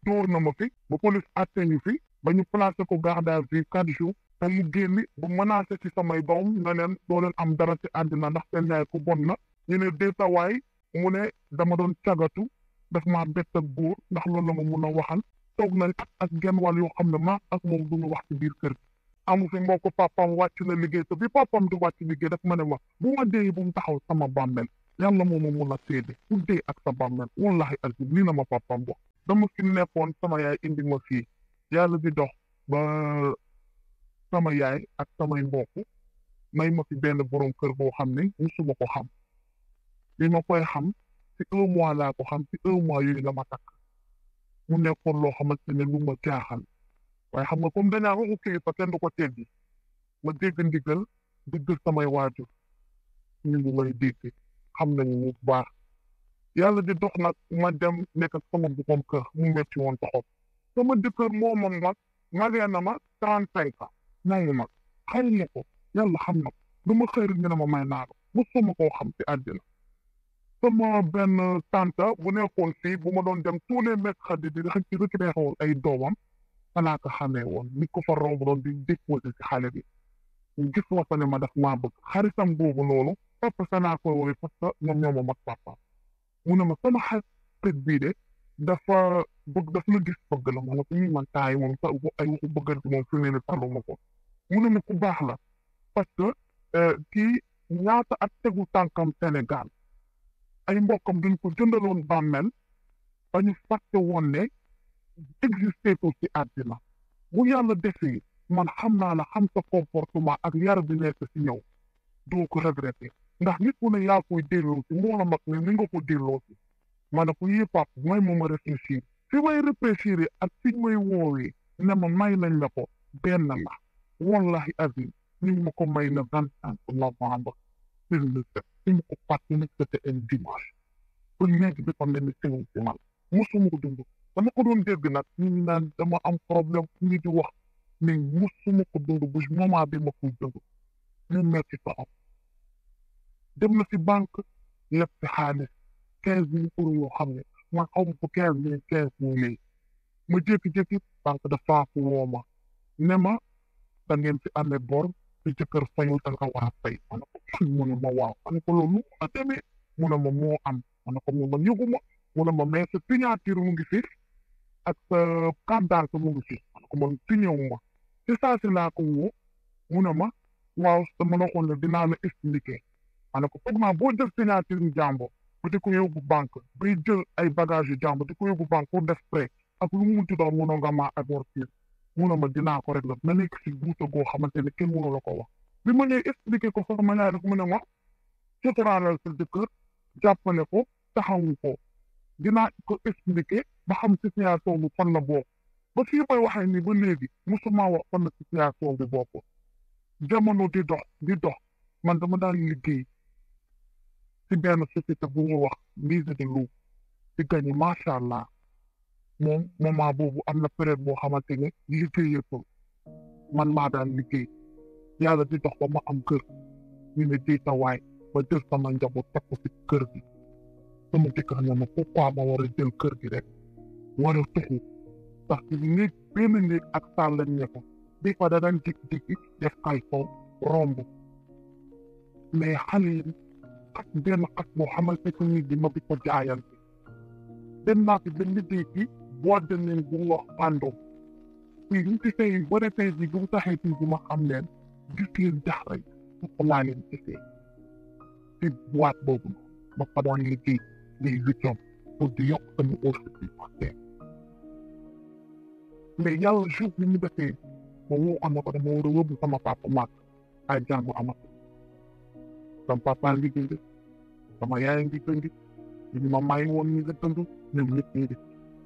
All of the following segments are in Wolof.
dóor na ma fi ba police àtte ñu fi ba ñu placé ko garde à vue 4 jours te mu génn bu menacé ci samay doom ne leen doo leen am dara ci àddina ndax seen yaay ku bon na ñu ne déetawaay mu ne dama doon cagatu daf maa bett ak góor ndax loolu la ma mun a waxal toog nañ ak genn wàll yoo xam ne maa ak moom du ñu wax ci biir kër gi amu fi mbokk papam wàcc na liggéey te bi papam di wàcc liggéey daf ma ne wax bu ma dee bu mu taxaw sama bàmmeel yàlla moom a mun a séede ku dee ak sa bàmmeel wallahi azim lii na ma papam wax dama fi nekkoon sama yaay indi ma fii yàlla di dox ba sama yaay ak samay mbokk may ma fi benn borom kër boo xam ne musuma ko xam li ma koy xam ci 1 mois laa ko xam ci 1 mois yooyu la ma takk mu nekkoon loo xamante ne lu ma jaaxal waaye xam nga comme dañaa waxu kilifa kenn du ko teggi ma dégg ndigal dégg samay waajur ñu ngi may dégg xam nañu bu baax yàlla di dox nag ma dem nekk ak sama borom kër mu metti woon taxaw sama jëkkër moo ma mag magee na ma 35 ans nangu mag xëy na ko yàlla xam na ko du ma xëy rek ñu ne ma may naa ko mosuma koo xam ci àddina sama benn tante bu nekkoon fii bu ma doon dem tous les mercredis di ci récupéré woon ay doomam xanaa ko xamee woon nit ko fa romb doon di déposé ci xale bi gis ma fa ne ma daf maa bëgg xaritam boobu noonu papa sa naa koy woowee parce que ñoom ñoo ma mag papa mu ne ma sama xarit bii de dafa bëgg daf la gis bëgg la ma ne ko man taay moom sa ay waxu bëggante moom fi mu ne taluma ko mu ne ma ku baax la parce que kii ñaata at tegu tànkam Sénégal ay mbokkam dañ ko jëndaloon bàmmeel ba ñu fàtte woon ne existé ko ci àddina bu yàlla defee man xam naa la xam sa comportement ak yar bi nekk ci ñëw doo ko regretté ndax nit ku ne yaa koy delloo si moo la mag ne ni nga ko delloo si ma ne ko yee pap may ma réfléchir fi may réfléchir ak fi may woowee ne ma may nañ la ko benn la wallahi azim ñu ngi ma ko may le 25 novembre 2007 ñu ma ko fàtte nag c'était un dimanche ba léegi bi ko mel ni teewul si man mosuma ko dund dama ko doon dégg nag ñu ngi naan dama am problème ñu di wax mais mosuma ko dund bu moment bi ma koy dund ñu metti trop dem na si banque leb si xaalis 15 000 € yoo xam ne man xaw ma ko 15 000 ma jékki-jékki banque de France woo ma ne ma da ngeen fi amee bor si jëkkër fayul da nga war a fay ma ne ko mu ne ma waaw ma ne ko loolu a demee mu ne ma moo am ma ne ko man yëguma mu ne ma mais sa signature mu ngi fi ak sa carte d'identité mu ngi fi ma ne ko man signé wu ma ci saa si laa ko woo mu ne ma waaw dama la waxoon ne dinaa la expliquer ma ne ko foog naa boo jël signature yu jàmbur ba di ko yóbbu banque bay jël ay bagages yu jàmbur di ko yóbbu banque pour def prêt ak lu mu munti doon mënoo nga maa avertir mu ne ma dinaa ko régler na nekk si guuta goo xamante ne kenn mënu la ko wax bi ma ñëw expliquer ko sama ñaar rek mu ne ma suturaalal sa jëkkër jàppale ko taxawu ko dinaa ko expliquer ba xam situation bi fan la bokk ba fii may waxee ni ba léegi musuma wax fan la situation bi bokk jamono di dox man dama daan liggéey ci benn société bu ñuy wax Lise de Loup di gagné macha allah moom moment boobu am na période boo xamante ne liggéeyatul man maa daan liggéey yàlla di dox ba ma am kër ñu ne diitawaay ba jël sama njaboot teg ko ci kër gi sama jëkkër ne ma pourquoi ma war a jël kër gi rek war a tuxu ndax néeg benn néeg ak saal lañ ne ko bi fa da daan jékki-jékki def ay fo romb mais xale yi ak benn xas boo xamante ne nii di ma bi ko jaayal dem naa fi ba liggéey ci boîte de nuit bu wax Pando fii ñu ci tey ba ne tey jii bu taxee fii bi ma xam leen gis leen jaxray foofu laa leen gisee ci boîte boobu ba fa doon liggéey les 8 ans pour di yokk sama aussi bi mais yàlla jour bi ñu defee ma woo am na ko dama war a yóbbu sama papa maag ay jàngu amat sama papa liggéey de sama yaay ngi tënk ñu ma may woon ñu nga tënk ñoom ñëpp ñu def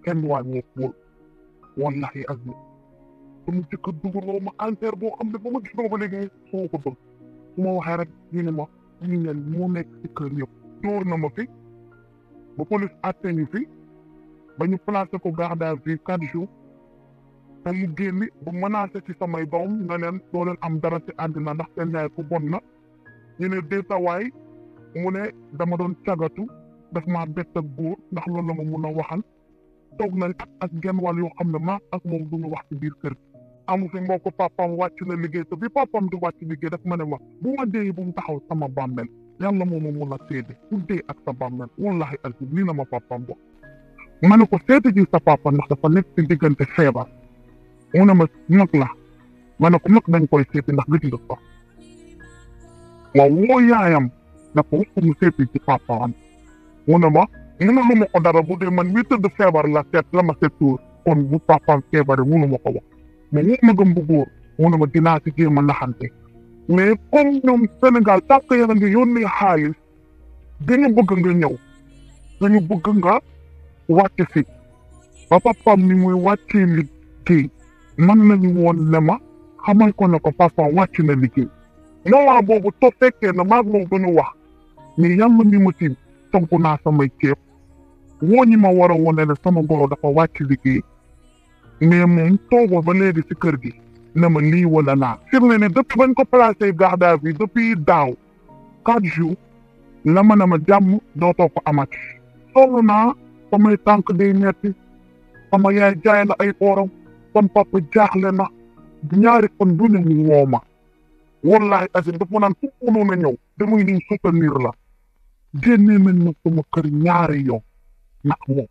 kenn waay moo wóor wallahi azim sama jëkkër dugaloo ma enterre boo xam ne ba ma gis ba léegi soo ko bëgg su ma waxee rek ñu ne ma ñu ne moo nekk ci kër yëpp dóor na ma fi ba police àtte ñu fi ba ñu placé ko garde à vue 4 jours te mu génn bu menacé ci samay doom ne leen doo leen am dara ci àddina ndax seen yaay ku bon na ñu ne déetawaay mu ne dama doon cagatu daf maa bett ak góor ndax loolu la ma mun a waxal toog nañ ak genn wàll yoo xam ne maa ak moom duñu wax ci biir kër amu fi mbokk papam wàcc na liggéey te bi papam di wàcc liggéey daf ma ne ma bu ma dee bu mu taxaw sama bàmmeel yàlla moom mun a seede ku dee ak sa bàmmeel wallahi alzi lii na ma papam wax ma ne ko seede ji sa papa ndax dafa nekk ci diggante feebar mu ne ma nag la ma ne ko nag dañ koy seeti ndax gis nga ko waaw woo yaayam ne ko wax ko mu seeti ci papaam mu ne ma mënu ma ko dara bu dee man mi tëdd feebar la ma seet tuur kon bu papaam feebare mënu ma ko wax mais wut ma gëm bu góor mu ne ma dinaa ci jéem a naxante mais comme ñoom Sénégal tàkk yéen a ngi yónnee xaalis dañu bëgg nga ñëw dañu bëgg nga wàcc si ba papaam ni muy wàccee liggéey mën nañu woon ne ma xamal ko ne ko papa wàcc na liggéey moment boobu to fekkee na maag moom duñu wax mais yàlla mi ma tiim togg naa samay ceeb woo ñi ma war a wone ne sama goro dafa wàcc liggéey mais moom toogoo ba léegi si kër gi ne ma lii wala naa firnde ne depuis bañ ko placé garde à vue depuis daaw 4 jours la ma ne ma jàmm dootoo ko amati sonn naa samay tànk day metti sama yaay jaay na ay ooram sama papa jaaxle na ñaari kon du ne mu woo ma wallahi asim dafa naan fu mënoon a ñëw damuy niñ soutenir la génnee nañ ma sama kër ñaari yoon ndax moom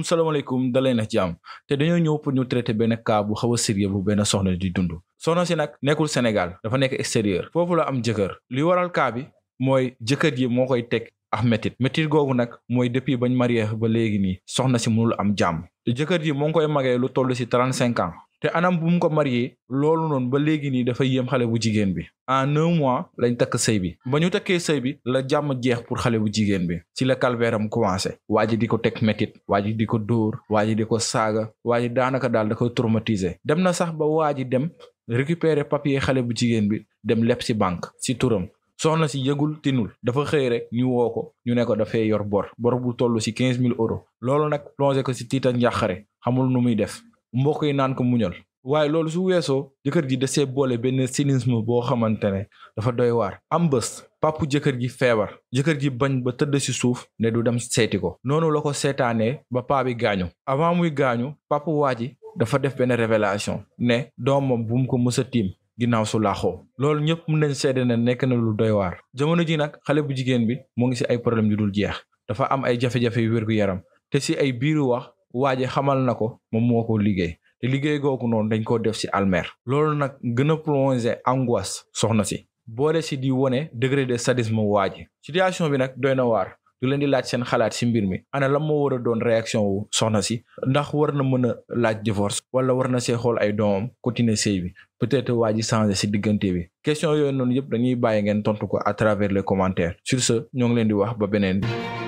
salaamaaleykum dalee na jàmm te dañoo ñëw pour ñu traiter benn cas bu xaw a sérieux bu benn soxna di dund soxna si nag nekkul Sénégal dafa nekk extérieur foofu la am jëkkër li waral cas bi mooy jëkkër ji moo koy teg ak métit googu nag mooy depuis bañ marié ba léegi nii soxna si mënul am jàmm te jëkkër ji moo ngi koy magee lu toll si 35 ans te anam bu mu ko marié loolu noonu ba léegi nii dafa yéem xale bu jigéen bi en 1 mois lañ takk sëy bi ba ñu takkee sëy bi la jàmm jeex pour xale bu jigéen bi ci la calvaire am commencé waa ji di ko teg métit waa ji di ko dóor waa ji di ko saaga waa ji daanaka daal da koy traumatiser dem na sax ba waa ji dem récupérer papier xale bu jigéen bi dem leb ci banque ci turam soxna si yëgul tinul dafa xëy rek ñu woo ko ñu ne ko dafay yor bor bu toll ci 15 000 euros loolu nag plongé ko ci tiita njàqare xamul nu muy def mbokk yi naan ko muñal waaye loolu su weesoo jëkkër ji da see boole benn cynisme boo xamante ne dafa doy waar am bés papu jëkkër ji feebar jëkkër ji bañ ba tëdd ci suuf ne du dem seeti ko noonu la ko seetaanee ba paa bi gaañu avant muy gaañu papu waa ji dafa def benn révélation ne doomam bu mu ko mës a tiim ginnaaw su laaxoo loolu ñëpp mën nañ seede ne nekk na lu doy waar jamono ji nag xale bu jigéen bi mu ngi ci ay problème yu dul jeex dafa am ay jafe-jafe yu wér-gu-yaram te ci ay biiru wax waa ji xamal na ko moom moo ko liggéey te liggéey googu noonu dañ ko def ci almer loolu nag gën a plonger angoisse soxna si boole ci di wone degré de sadisme waa ji situation bi nag doy na waar du leen di laaj seen xalaat ci mbir mi ana lan moo war a doon réaction wu soxna si ndax war na mën a laaj divorce wala war na see xool ay doomam continuer sëy bi peut-être waa ji changer ci diggante bi question yooyu noonu yëpp dañuy bàyyi ngeen tontu ko à travers les commentaires sur ce ñoo ngi leen di wax ba beneen bi